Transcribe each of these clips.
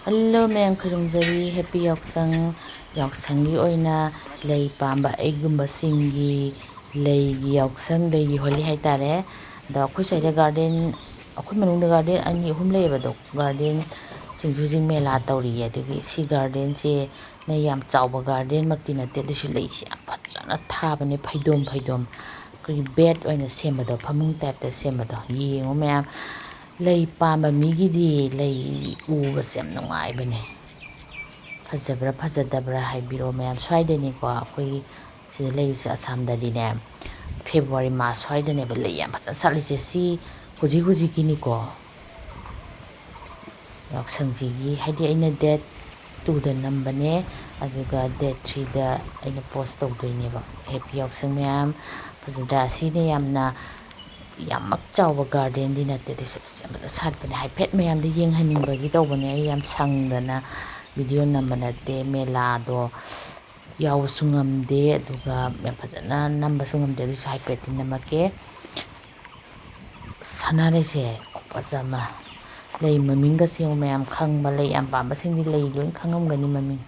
Hello mayam khurumjari happy yaoshang yaoshanggi oina lei pamba aigumba singi leigi yaoshang leigi holi haitare da akhoi saida garden akhoi manungda garden ani ahum leiyeba do garden singju jing mela tawriye adugi si garden se na yam chawba garden makti nate dusu lei si yam phajana thabane phaidom kri bed oina sembado phamung type ta sembado yengo mayam lei pamba migidi lei ubase yam nungaibane fajabra fajadabra haibiro mayam swaidani ko akhoi sida leibse Assam-dadi ne February March swaidane ba lei yam phajana salise si huji kini ko yaoshangji haidi aina date 2 da nambane aduga date 3 da aina post tawdoine ba happy yaoshang mayam fajadra sine yamna yamak chawba garden di nate desu satbane haipet mayam de yenghanningbagi tawbane yam sangdana video namba nate mela do yawsu ngamde aduga yam fajana nambasu ngamde desu haipet namake sanarese pajama lei mamingga siyo mayam khangba lei yam pamba singdi lei loin khangamgani maming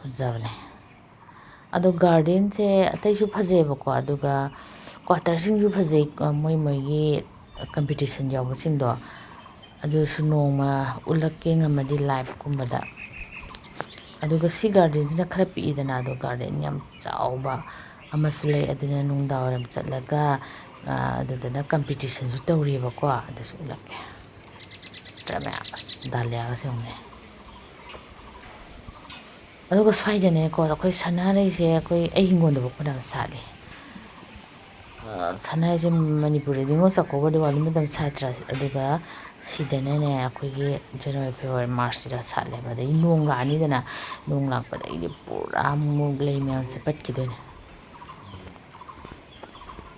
fajabane ado garden se ataisu phajeba ko aduga quarter singju phajai moi competition yawa singdo adu su noma ulakke ngamadi live kumbada aduga si garden sina khara piidana ado garden yam chawba amasu lei aduna nungdawaram chatlaga adudana competition su tawriba ko adasu ulakke trama dalia ga semne aduga swaidane ko akoi sanare se akoi ai hingonda bokona sale Sanai Manipuri dingo sakoba diwali madam satra aduga sidana ne akoigi January February March da satle ba dai nong la ani dana nong lakpa dai pura muglei myan se patkidoine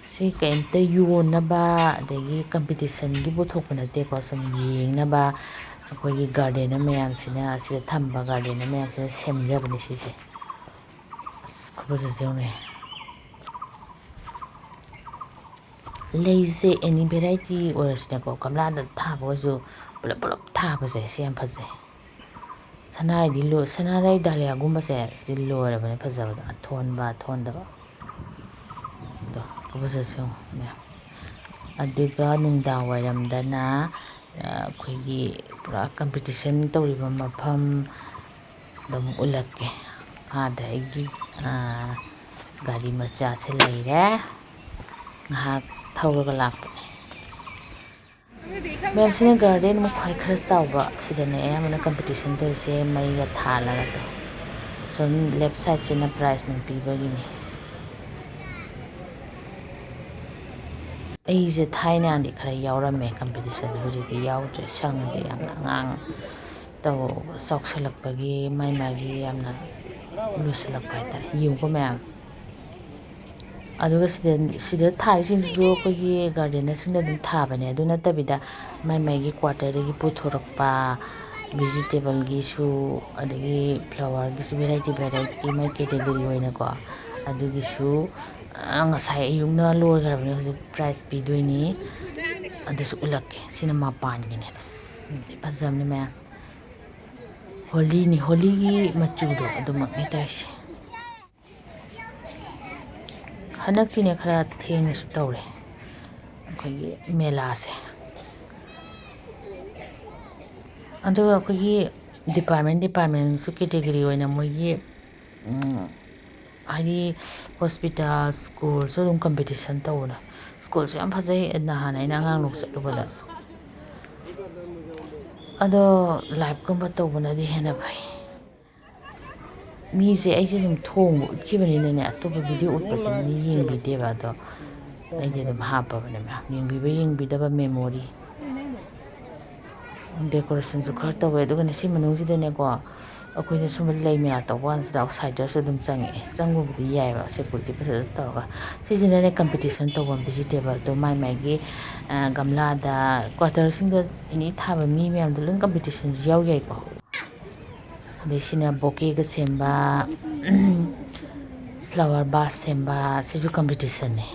si kaimta yona ba dagi competition gi bothokna te ko sum yengna ba akoigi garden myan sina sida thamba garden myan sina semjabani sise khobaja jone leise any variety orsna ko kamla da thabo ju pulap thabo je siam phajai sanai dilo sanarai dalia gumba se dilo ra bane phajaba da thonda ba do khobaja se me adiga nungda wairam dana khoigi pura competition tawriba mafam dam ulakke ada Eigi gari macha se leire ngahak thawraga lakpane mayam sina garden mu khwai khara chawba sidane ayamana competition toise maiga thalaga to so left side sina prize nang pibagini aise thaina andi khara yaurame competition hojiti yaudre sangde yamna ngang taw chawksalakpagi magi yamna lusalakpa haitare yungko mayam aduga sida thai singju kogi garden singda dum thabane adu natabida magi quarter gi puthorakpa vegetable gi su adagi flower gi su variety mai category hoina ko adugi su ngasai ayungna loigrabane hojik prize pidoini adusu ulakke sina mapan gine fajamne ma holi gi machudo adumak ni taise hanakine khara thengna su tawre akogi mela se ando akogi department su category oina mogi hari hospital school so dum competition tawna school so yam phajai nahana ina ngang lok chatlubada ado live kumba tawbana di hena bhai mise aise sum thongbu utkibani ne atoba video utpase mi yengbide ba do aide dum hapa bane ma yengbidaba memory decoration su khar tawe aduga ne si manungsi dene ko akoina sum leimya tawan sa outsiders dum changu budi yai ba security pa tawa sisina ne competition tawam vegetable to magi gamla da quarter singa ini thaba mi myam dulun competition yaw yai ko desina bouquet ga semba flower vase semba sisu competition ne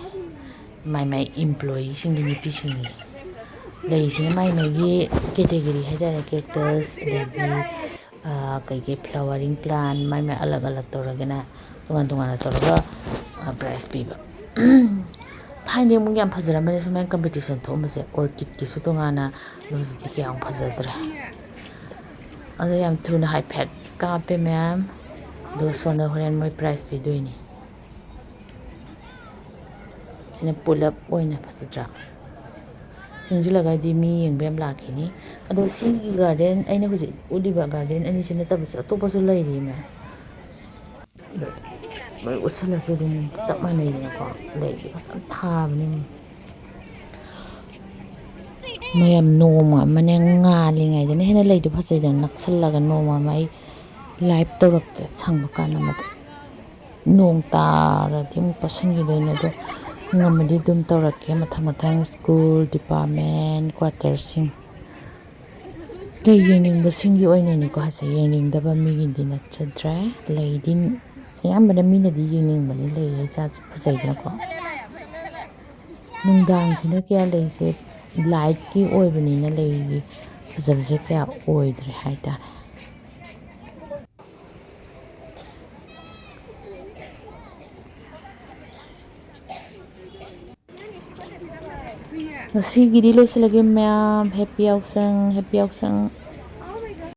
mai employee singi nipi singi lei sina mai gi category haidare cactus adagi kai flowering plant mai alag tauragana tongan tauraga price piba thaine mung yam phajaramane suman competition thomase orchid ki su tongana lojiti ki ang phajadre ada yam thuna high fat kape ma'am do sona horen moi price pi doini sina pull up oina phajadra hinjila di mi yengbe am lakhini ado si garden aina huji udiba garden ani sina tabas atopasu lairi ma bai usala su dum chap manai ne ko legi pasan thabni mayam noma mane ngali ngai dane hena leidu phasai dan naksallaga noma mai live tawrak sangba kana mat nong tara dim pasangi doina do ngamadi dum tawrak mathang school department quarter sing lei yeningba singi oina ni ko hase yeningdaba mi gindi na chadra lei din ayambana mina di yeningba ni lei cha phasai dana ko nungdang sina kya lei se light ki oibani na lei phajabse kya oidre haitare ngasi gidi loisalage ma'am happy yaoshang